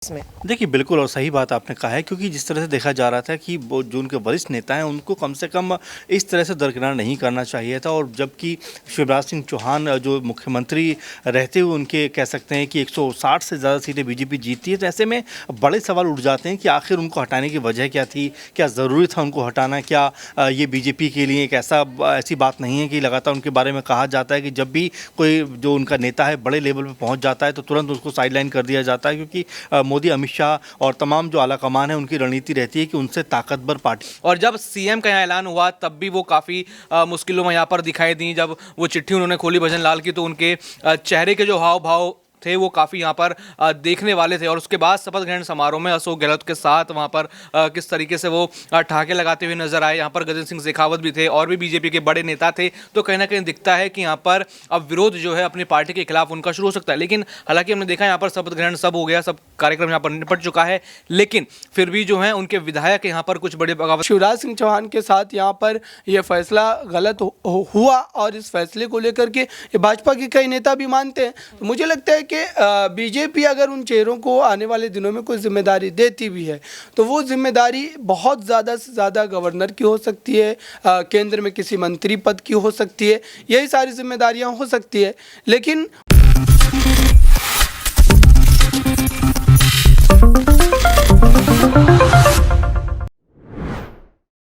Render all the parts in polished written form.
इसमें। देखिए, बिल्कुल और सही बात आपने कहा है क्योंकि जिस तरह से देखा जा रहा था कि वो जो उनके वरिष्ठ नेता हैं उनको कम से कम इस तरह से दरकिनार नहीं करना चाहिए था। और जबकि शिवराज सिंह चौहान जो मुख्यमंत्री रहते हुए उनके कह सकते हैं कि 160 से ज़्यादा सीटें बीजेपी जीतती है, तो ऐसे में बड़े सवाल उठ जाते हैं कि आखिर उनको हटाने की वजह क्या थी, क्या ज़रूरी था उनको हटाना, क्या ये बीजेपी के लिए एक ऐसी बात नहीं है कि लगातार उनके बारे में कहा जाता है कि जब भी कोई जो उनका नेता है बड़े लेवल पर पहुँच जाता है तो तुरंत उसको साइडलाइन कर दिया जाता है, क्योंकि मोदी, अमित शाह और तमाम जो आला कमान है उनकी रणनीति रहती है कि उनसे ताकतवर पार्टी। और जब सीएम का यहाँ ऐलान हुआ तब भी वो काफ़ी मुश्किलों में यहाँ पर दिखाई दी। जब वो चिट्ठी उन्होंने खोली भजन लाल की तो उनके चेहरे के जो हाव भाव थे वो काफ़ी यहाँ पर देखने वाले थे। और उसके बाद शपथ ग्रहण समारोह में अशोक गहलोत के साथ वहाँ पर किस तरीके से वो ठहाके लगाते हुए नजर आए। यहाँ पर गजेंद्र सिंह शेखावत भी थे और भी बीजेपी के बड़े नेता थे। तो कहीं ना कहीं दिखता है कि यहाँ पर अब विरोध जो है अपनी पार्टी के खिलाफ उनका शुरू हो सकता है। लेकिन हालांकि हमने देखा यहाँ पर शपथ ग्रहण सब हो गया, सब कार्यक्रम यहाँ पर निपट चुका है, लेकिन फिर भी जो है उनके विधायक यहाँ पर कुछ बड़े बगावत। शिवराज सिंह चौहान के साथ यहाँ पर यह फैसला गलत हुआ और इस फैसले को लेकर के ये भाजपा के कई नेता भी मानते हैं। तो मुझे लगता है कि बीजेपी अगर उन चेहरों को आने वाले दिनों में कोई जिम्मेदारी देती भी है तो वो जिम्मेदारी बहुत ज़्यादा से ज़्यादा गवर्नर की हो सकती है, केंद्र में किसी मंत्री पद की हो सकती है, यही सारी जिम्मेदारियाँ हो सकती है। लेकिन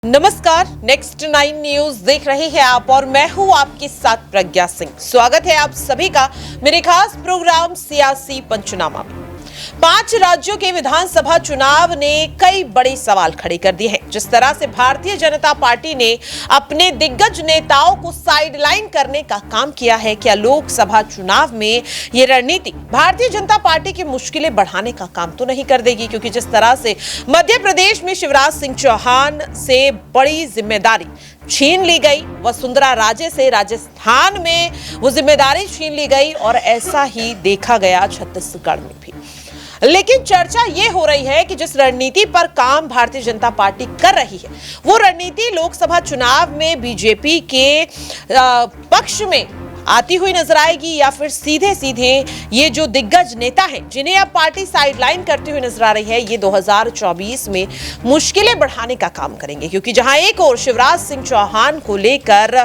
नमस्कार, नेक्स्ट 9 न्यूज देख रहे हैं आप और मैं हूं आपके साथ प्रज्ञा सिंह। स्वागत है आप सभी का मेरे खास प्रोग्राम सियासी पंचनामा में। 5 राज्यों के विधानसभा चुनाव ने कई बड़े सवाल खड़े कर दिए हैं। जिस तरह से भारतीय जनता पार्टी ने अपने दिग्गज नेताओं को साइडलाइन करने का काम किया है, क्या लोकसभा चुनाव में ये रणनीति भारतीय जनता पार्टी की मुश्किलें बढ़ाने का काम तो नहीं कर देगी? क्योंकि जिस तरह से मध्य प्रदेश में शिवराज सिंह चौहान से बड़ी जिम्मेदारी छीन ली गई, वसुंधरा राजे से राजस्थान में वो जिम्मेदारी छीन ली गई और ऐसा ही देखा गया छत्तीसगढ़ में भी। लेकिन चर्चा ये हो रही है कि जिस रणनीति पर काम भारतीय जनता पार्टी कर रही है वो रणनीति लोकसभा चुनाव में बीजेपी के पक्ष में आती हुई नजर आएगी या फिर सीधे सीधे ये जो दिग्गज नेता हैं जिन्हें अब पार्टी साइडलाइन करती हुई नजर आ रही है, ये 2024 में मुश्किलें बढ़ाने का काम करेंगे। क्योंकि जहां एक ओर शिवराज सिंह चौहान को लेकर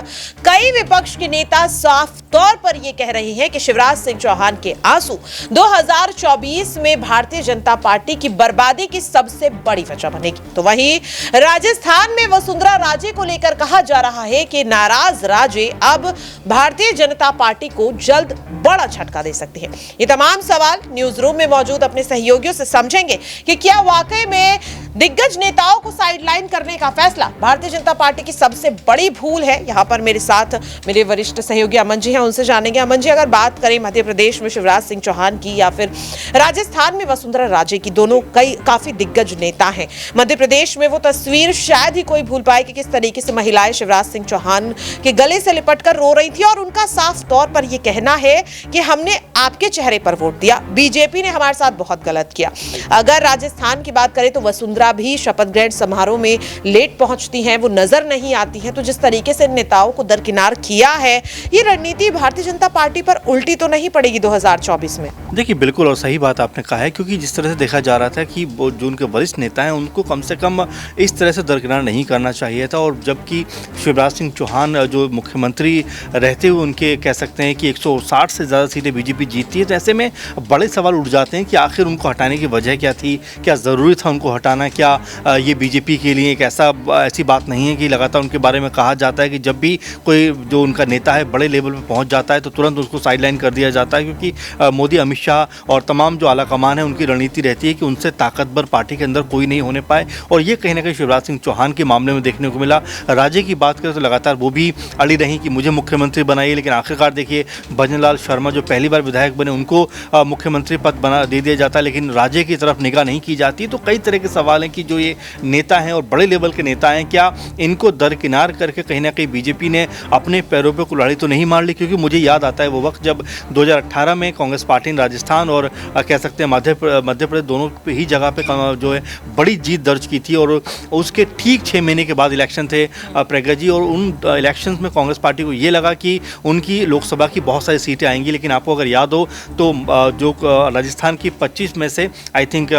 कई विपक्ष के नेता साफ तौर पर यह कह रहे हैं कि शिवराज सिंह चौहान के आंसू 2024 में भारतीय जनता पार्टी की बर्बादी की सबसे बड़ी वजह बनेगी, तो वहीं राजस्थान में वसुंधरा राजे को लेकर कहा जा रहा है कि नाराज राजे अब भारतीय जनता पार्टी को जल्द बड़ा झटका दे सकते हैं। ये तमाम सवाल न्यूज रूम में मौजूद अपने सहयोगियों से समझेंगे कि क्या वाकई में दिग्गज नेताओं को साइडलाइन करने का फैसला भारतीय जनता पार्टी की सबसे बड़ी भूल है। यहाँ पर मेरे साथ मेरे वरिष्ठ सहयोगी अमन जी हैं, उनसे जानेंगे। अमन जी, अगर बात करें मध्य प्रदेश में शिवराज सिंह चौहान की या फिर राजस्थान में वसुंधरा राजे की, दोनों काफी दिग्गज नेता हैं। मध्य प्रदेश में वो तस्वीर शायद ही कोई भूल पाए कि किस तरीके से महिलाएं शिवराज सिंह चौहान के गले से लिपटकर रो रही थी और उनका साफ तौर पर यह कहना है कि हमने आपके चेहरे पर वोट दिया, बीजेपी ने हमारे साथ बहुत गलत किया। अगर राजस्थान की बात करें तो वसुंधरा भी शपथ ग्रहण समारोह में लेट पहुंचती हैं, वो नजर नहीं आती हैं। तो जिस तरीके से नेताओं को दरकिनार किया है, ये रणनीति भारतीय जनता पार्टी पर उल्टी तो नहीं पड़ेगी 2024 में? देखिए, बिल्कुल और सही बात आपने कहा है क्योंकि जिस तरह से देखा जा रहा था कि वो जो उनके वरिष्ठ नेता हैं उनको कम से कम इस तरह से दरकिनार नहीं करना चाहिए था। और जबकि शिवराज सिंह चौहान जो मुख्यमंत्री रहते हुए उनके कह सकते हैं कि 160 से ज़्यादा सीटें बीजेपी जीतती है, तो ऐसे में बड़े सवाल उठ जाते हैं कि आखिर उनको हटाने की वजह क्या थी, क्या ज़रूरी था उनको हटाना, क्या ये बीजेपी के लिए एक ऐसी बात नहीं है कि लगातार उनके बारे में कहा जाता है कि जब भी कोई जो उनका नेता है बड़े लेवल पर पहुंच जाता है तो तुरंत उसको साइडलाइन कर दिया जाता है, क्योंकि मोदी, अमित शाह और तमाम जो आला कमान है उनकी रणनीति रहती है कि उनसे ताकतवर पार्टी के अंदर कोई नहीं होने पाए। और ये कहीं ना कहीं शिवराज सिंह चौहान के मामले में देखने को मिला। राज्य की बात करें तो लगातार वो भी अड़ी रही कि मुझे मुख्यमंत्री बनाइए, लेकिन आखिरकार देखिए भजन लाल शर्मा जो पहली बार विधायक बने उनको मुख्यमंत्री पद बना दे दिया जाता है, लेकिन राज्य की तरफ निगाह नहीं की जाती। तो कई तरह के सवाल हैं कि जो ये नेता हैं और बड़े लेवल के नेता हैं, क्या इनको दरकिनार करके कहीं ना कहीं बीजेपी ने अपने पैरों पे कुल्हाड़ी तो नहीं मार ली? क्योंकि मुझे याद आता है वो वक्त जब 2018 में कांग्रेस पार्टी ने राजस्थान और कह सकते हैं मध्य प्रदेश दोनों ही जगह पे जो है बड़ी जीत दर्ज की थी। और उसके ठीक 6 महीने के बाद इलेक्शन थे प्रज्ञा जी, और उन इलेक्शंस में कांग्रेस पार्टी को ये लगा कि उनकी उनकी लोकसभा की बहुत सारी सीटें आएंगी, लेकिन आपको अगर याद हो तो जो राजस्थान की 25 में से आई थिंक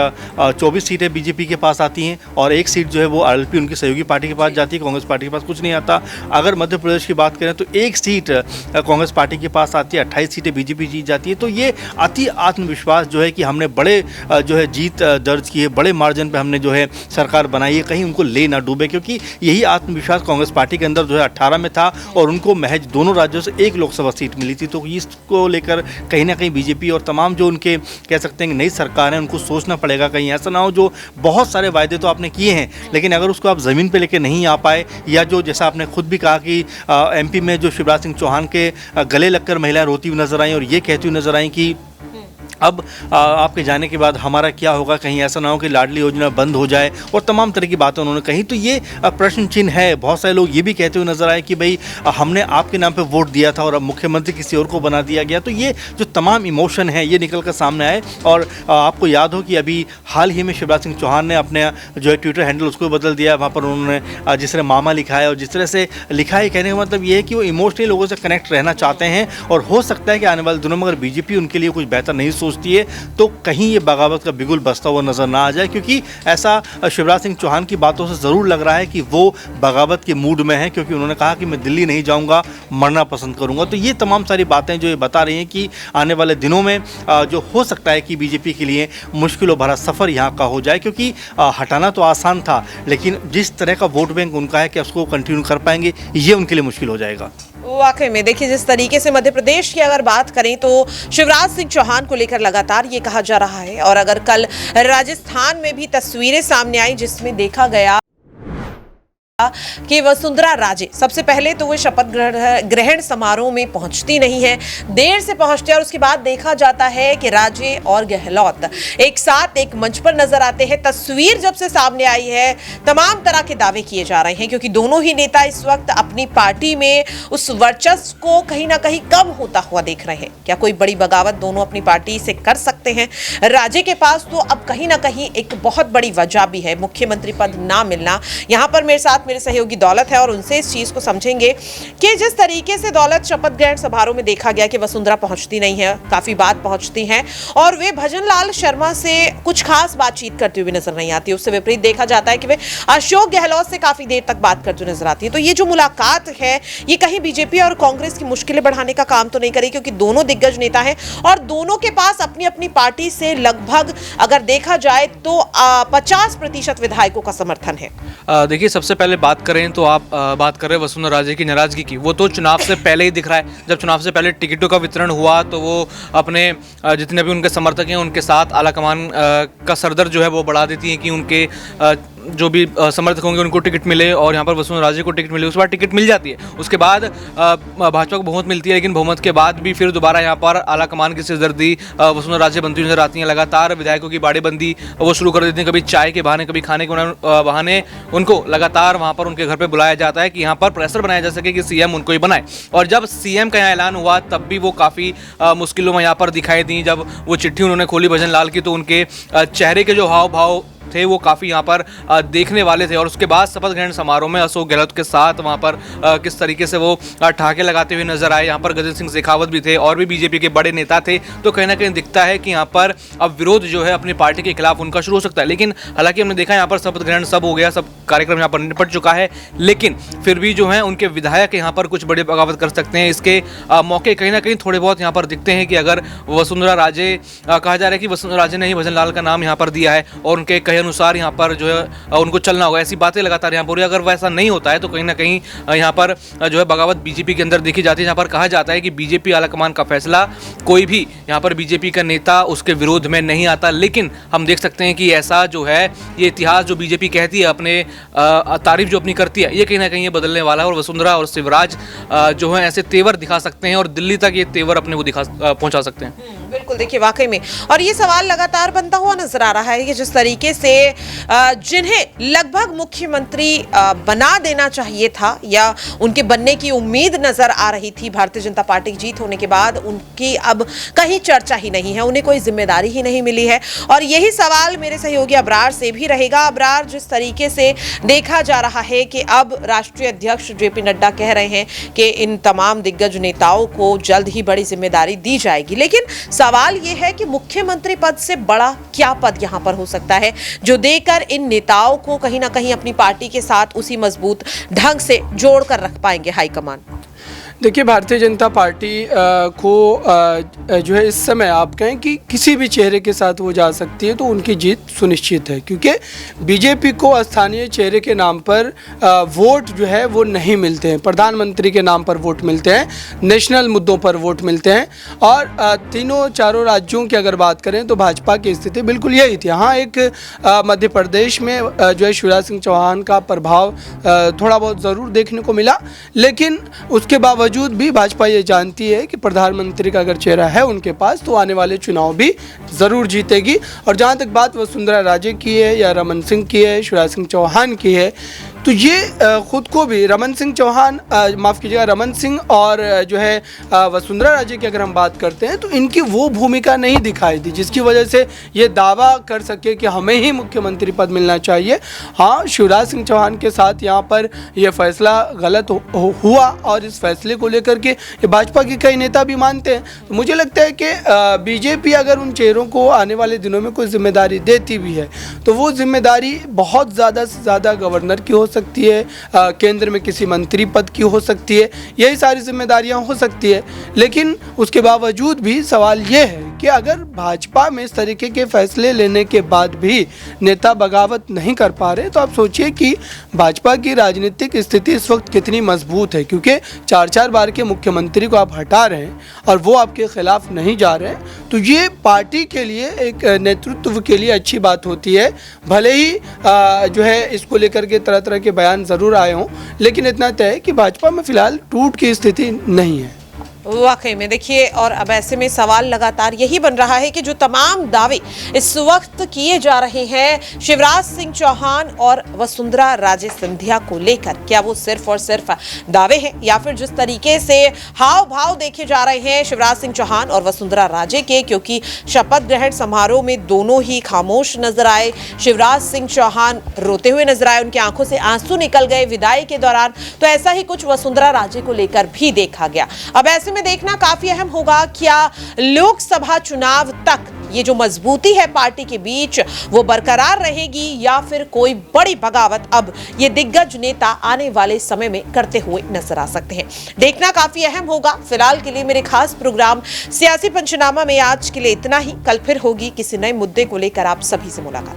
24 सीटें बीजेपी के पास आती हैं और एक सीट जो है वो आरएलपी उनकी सहयोगी पार्टी के पास जाती है, कांग्रेस पार्टी के पास कुछ नहीं आता। अगर मध्य प्रदेश की बात करें तो एक सीट कांग्रेस पार्टी के पास आती है, 28 सीटें बीजेपी जीत जाती है। तो ये अति आत्मविश्वास जो है कि हमने बड़े जो है जीत दर्ज की है, बड़े मार्जिन पे हमने जो है सरकार बनाई है, कहीं उनको ले ना डूबे, क्योंकि यही आत्मविश्वास कांग्रेस पार्टी के अंदर 2018 में था और उनको महज दोनों राज्यों से एक लोकसभा सीट मिली थी। तो इसको लेकर कहीं ना कहीं बीजेपी और तमाम जो उनके कह सकते हैं नई सरकार है उनको सोचना पड़ेगा, कहीं ऐसा ना हो जो बहुत सारे वायदे तो आपने किए हैं लेकिन अगर उसको आप ज़मीन पे लेके नहीं आ पाए, या जो जैसा आपने खुद भी कहा कि एमपी में जो शिवराज सिंह चौहान के गले लगकर महिलाएं रोती हुई नजर आई और ये कहती हुई नजर आई कि अब आपके जाने के बाद हमारा क्या होगा, कहीं ऐसा ना हो कि लाडली योजना बंद हो जाए, और तमाम तरह की बातें उन्होंने कही। तो ये प्रश्न चिन्ह है। बहुत सारे लोग ये भी कहते हुए नजर आए कि भाई हमने आपके नाम पे वोट दिया था और अब मुख्यमंत्री किसी और को बना दिया गया। तो ये जो तमाम इमोशन है ये निकल कर सामने आए। और आपको याद हो कि अभी हाल ही में शिवराज सिंह चौहान ने अपने जो है ट्विटर हैंडल उसको बदल दिया, वहाँ पर उन्होंने जिस तरह मामा लिखा है और जिस तरह से लिखा है, कहने का मतलब ये है कि वो इमोशनली लोगों से कनेक्ट रहना चाहते हैं और हो सकता है कि आने वाले दिनों में अगर बीजेपी उनके लिए कुछ बेहतर नहीं सोचती है तो कहीं ये बगावत का बिगुल बसता हुआ नजर ना आ जाए, क्योंकि ऐसा शिवराज सिंह चौहान की बातों से ज़रूर लग रहा है कि वो बगावत के मूड में है, क्योंकि उन्होंने कहा कि मैं दिल्ली नहीं जाऊंगा, मरना पसंद करूंगा। तो ये तमाम सारी बातें जो ये बता रही हैं कि आने वाले दिनों में जो हो सकता है कि बीजेपी के लिए मुश्किलों भरा सफ़र यहाँ का हो जाए, क्योंकि हटाना तो आसान था लेकिन जिस तरह का वोट बैंक उनका है कि उसको कंटिन्यू कर पाएंगे ये उनके लिए मुश्किल हो जाएगा। वाकई में देखिए, जिस तरीके से मध्य प्रदेश की अगर बात करें तो शिवराज सिंह चौहान को लेकर लगातार ये कहा जा रहा है, और अगर कल राजस्थान में भी तस्वीरें सामने आई जिसमें देखा गया कि वसुंधरा राजे सबसे पहले तो वे शपथ ग्रहण समारोह में पहुंचती नहीं है, देर से पहुंचते हैं, और उसके बाद देखा जाता है कि राजे और गहलोत एक साथ एक मंच पर नजर आते हैं। तस्वीर जब से सामने आई है तमाम तरह के दावे किए जा रहे हैं, क्योंकि दोनों ही नेता इस वक्त अपनी पार्टी में उस वर्चस्व को कहीं ना कहीं कम होता हुआ देख रहे हैं। क्या कोई बड़ी बगावत दोनों अपनी पार्टी से कर सकते हैं? राजे के पास तो अब कहीं ना कहीं एक बहुत बड़ी वजह भी है, मुख्यमंत्री पद ना मिलना। यहाँ पर मेरे साथ मेरे सहयोगी दौलत है और उनसे इस चीज को समझेंगे कि जिस तरीके से दौलत शपथ ग्रहण समारोह में देखा गया कि वसुंधरा पहुंचती नहीं है, काफी बात पहुंचती हैं और वे भजनलाल शर्मा से कुछ खास बातचीत करती हुई नजर नहीं आती। उससे विपरीत देखा जाता है कि वे अशोक गहलोत से काफी देर तक बात करती हुई नजर आती है। तो ये जो मुलाकात है ये कहीं बीजेपी और कांग्रेस की मुश्किलें बढ़ाने का काम तो नहीं करेगी, क्योंकि दोनों दिग्गज नेता हैं और दोनों के पास अपनी अपनी पार्टी से लगभग अगर देखा जाए तो 50% विधायकों का समर्थन है। देखिए, सबसे पहले बात करें तो आप बात कर रहे हैं वसुंधरा राजे की नाराजगी की, वो तो चुनाव से पहले ही दिख रहा है। जब चुनाव से पहले टिकटों का वितरण हुआ तो वो अपने जितने भी उनके समर्थक हैं उनके साथ आलाकमान का सरदर्द जो है वो बढ़ा देती हैं कि उनके जो भी समर्थक होंगे उनको टिकट मिले, और यहाँ पर वसुंधरा राजे को टिकट मिले। उसके बाद टिकट मिल जाती है, उसके बाद भाजपा को बहुमत मिलती है, लेकिन बहुमत के बाद भी फिर दोबारा यहाँ पर आलाकमान की सिरदर्दी वसुंधरा राजे बनती नजर आती हैं। लगातार विधायकों की बाड़ेबंदी वो शुरू कर देती हैं, कभी चाय के बहाने, कभी खाने के बहाने उनको लगातार वहाँ पर उनके घर पर बुलाया जाता है कि यहाँ पर प्रेशर बनाया जा सके कि सीएम उनको ही बनाए। और जब सीएम का यहाँ ऐलान हुआ तब भी वो काफ़ी मुश्किलों में यहाँ पर दिखाई दी। जब वो चिट्ठी उन्होंने खोली भजनलाल की तो उनके चेहरे के जो हाव भाव थे वो काफ़ी यहाँ पर देखने वाले थे। और उसके बाद शपथ ग्रहण समारोह में अशोक गहलोत के साथ वहाँ पर किस तरीके से वो ठहाके लगाते हुए नजर आए। यहाँ पर गजेंद्र सिंह शेखावत भी थे और भी बीजेपी के बड़े नेता थे। तो कहीं ना कहीं दिखता है कि यहाँ पर अब विरोध जो है अपनी पार्टी के खिलाफ उनका शुरू हो सकता है। लेकिन हालांकि हमने देखा यहाँ पर शपथ ग्रहण सब हो गया, सब कार्यक्रम यहाँ पर निपट चुका है, लेकिन फिर भी जो है उनके विधायक यहाँ पर कुछ बड़े बगावत कर सकते हैं। इसके मौके कहीं ना कहीं थोड़े बहुत यहाँ पर दिखते हैं कि अगर वसुंधरा राजे कहा जा रहा है कि वसुंधरा राजे ने ही भजनलाल का नाम यहाँ पर दिया है और उनके कहे अनुसार यहाँ पर जो है उनको चलना होगा, ऐसी बातें लगातार यहाँ पर। अगर वैसा नहीं होता है तो कहीं ना कहीं यहाँ पर जो है बगावत बीजेपी के अंदर देखी जाती है, जहाँ पर कहा जाता है कि बीजेपी आलाकमान का फैसला कोई भी यहाँ पर बीजेपी का नेता उसके विरोध में नहीं आता। लेकिन हम देख सकते हैं कि ऐसा जो है ये इतिहास जो बीजेपी कहती है अपने तारीफ जो अपनी करती है, ये कहीं ना कहीं ये बदलने वाला है। और वसुंधरा और शिवराज जो है ऐसे तेवर दिखा सकते हैं और दिल्ली तक ये तेवर अपने को पहुंचा सकते हैं। बिल्कुल, देखिए वाकई में, और ये सवाल लगातार बनता हुआ नजर आ रहा है कि जिस तरीके से से जिन्हें लगभग मुख्यमंत्री बना देना चाहिए था या उनके बनने की उम्मीद नजर आ रही थी, भारतीय जनता पार्टी की जीत होने के बाद उनकी अब कहीं चर्चा ही नहीं है, उन्हें कोई जिम्मेदारी ही नहीं मिली है। और यही सवाल मेरे सहयोगी अबरार से भी रहेगा। अबरार, जिस तरीके से देखा जा रहा है कि अब राष्ट्रीय अध्यक्ष जेपी नड्डा कह रहे हैं कि इन तमाम दिग्गज नेताओं को जल्द ही बड़ी जिम्मेदारी दी जाएगी, लेकिन सवाल यह है कि मुख्यमंत्री पद से बड़ा क्या पद यहां पर हो सकता है जो देकर इन नेताओं को कहीं ना कहीं अपनी पार्टी के साथ उसी मजबूत ढंग से जोड़कर रख पाएंगे हाईकमान। देखिए, भारतीय जनता पार्टी को जो है इस समय आप कहें कि किसी भी चेहरे के साथ वो जा सकती है तो उनकी जीत सुनिश्चित है, क्योंकि बीजेपी को स्थानीय चेहरे के नाम पर वोट जो है वो नहीं मिलते हैं, प्रधानमंत्री के नाम पर वोट मिलते हैं, नेशनल मुद्दों पर वोट मिलते हैं। और तीनों चारों राज्यों की अगर बात करें तो भाजपा की स्थिति बिल्कुल यही थी। हाँ, एक मध्य प्रदेश में जो है शिवराज सिंह चौहान का प्रभाव थोड़ा बहुत ज़रूर देखने को मिला, लेकिन उसके बावजूद भी भाजपा ये जानती है कि प्रधानमंत्री का अगर चेहरा है उनके पास तो आने वाले चुनाव भी ज़रूर जीतेगी। और जहाँ तक बात वसुंधरा राजे की है या रमन सिंह की है, शिवराज सिंह चौहान की है, तो ये खुद को भी रमन सिंह और जो है वसुंधरा राजे की अगर हम बात करते हैं तो इनकी वो भूमिका नहीं दिखाई दी जिसकी वजह से ये दावा कर सके कि हमें ही मुख्यमंत्री पद मिलना चाहिए। हाँ, शिवराज सिंह चौहान के साथ यहाँ पर यह फैसला गलत हुआ और इस फैसले को लेकर के ये भाजपा के कई नेता भी मानते हैं। तो मुझे लगता है कि बीजेपी अगर उन चेहरों को आने वाले दिनों में कोई जिम्मेदारी देती भी है तो वो जिम्मेदारी बहुत ज़्यादा से ज़्यादा गवर्नर की हो सकती है, केंद्र में किसी मंत्री पद की हो सकती है, यही सारी जिम्मेदारियां हो सकती है। लेकिन उसके बावजूद भी सवाल ये है कि अगर भाजपा में इस तरीके के फैसले लेने के बाद भी नेता बगावत नहीं कर पा रहे तो आप सोचिए कि भाजपा की राजनीतिक स्थिति इस वक्त कितनी मजबूत है, क्योंकि 4 बार के मुख्यमंत्री को आप हटा रहे हैं और वो आपके खिलाफ नहीं जा रहे हैं। तो ये पार्टी के लिए, एक नेतृत्व के लिए अच्छी बात होती है। भले ही जो है इसको लेकर के तरह तरह के बयान ज़रूर आए हों, लेकिन इतना तय है कि भाजपा में फिलहाल टूट की स्थिति नहीं है। वाकई में देखिए, और अब ऐसे में सवाल लगातार यही बन रहा है कि जो तमाम दावे इस वक्त किए जा रहे हैं शिवराज सिंह चौहान और वसुंधरा राजे सिंधिया को लेकर, क्या वो सिर्फ और सिर्फ दावे हैं या फिर जिस तरीके से हाव भाव देखे जा रहे हैं शिवराज सिंह चौहान और वसुंधरा राजे के, क्योंकि शपथ ग्रहण समारोह में दोनों ही खामोश नजर आए। शिवराज सिंह चौहान रोते हुए नजर आए, उनकी आंखों से आंसू निकल गए विदाई के दौरान, तो ऐसा ही कुछ वसुंधरा राजे को लेकर भी देखा गया। अब ऐसे में देखना काफी अहम होगा, क्या लोकसभा चुनाव तक ये जो मजबूती है पार्टी के बीच वो बरकरार रहेगी या फिर कोई बड़ी बगावत अब ये दिग्गज नेता आने वाले समय में करते हुए नजर आ सकते हैं। देखना काफी अहम होगा। फिलहाल के लिए मेरे खास प्रोग्राम सियासी पंचनामा में आज के लिए इतना ही। कल फिर होगी किसी नए मुद्दे को लेकर आप सभी से मुलाकात।